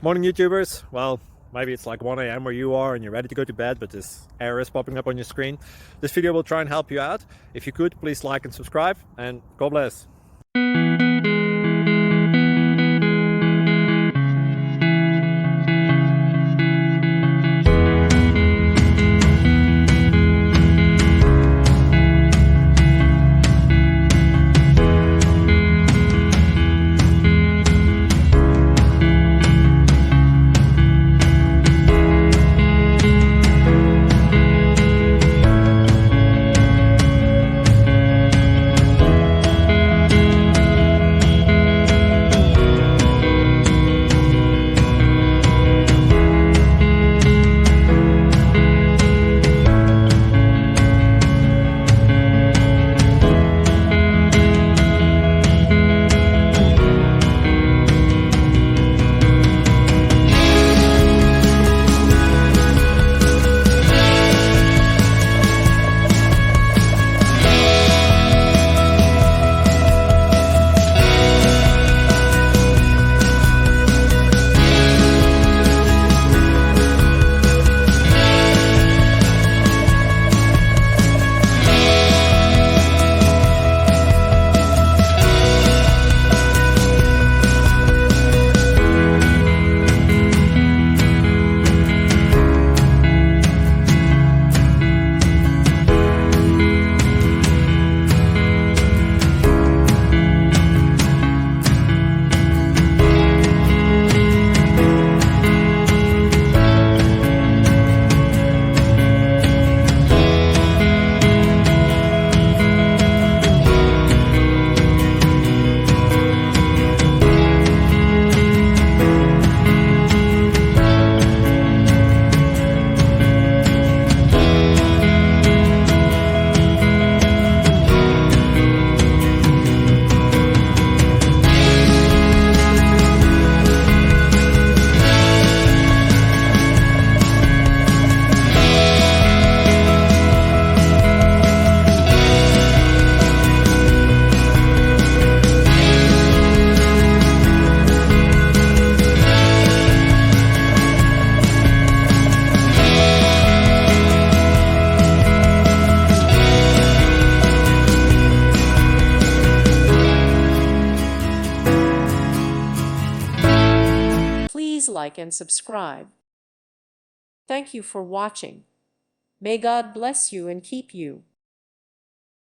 Morning YouTubers. Well, maybe it's like 1 a.m. where you are and you're ready to go to bed, but this error is popping up on your screen. This video will try and help you out. If you could, please like and subscribe, and God bless. Please like and subscribe. Thank you for watching. May God bless you and keep you.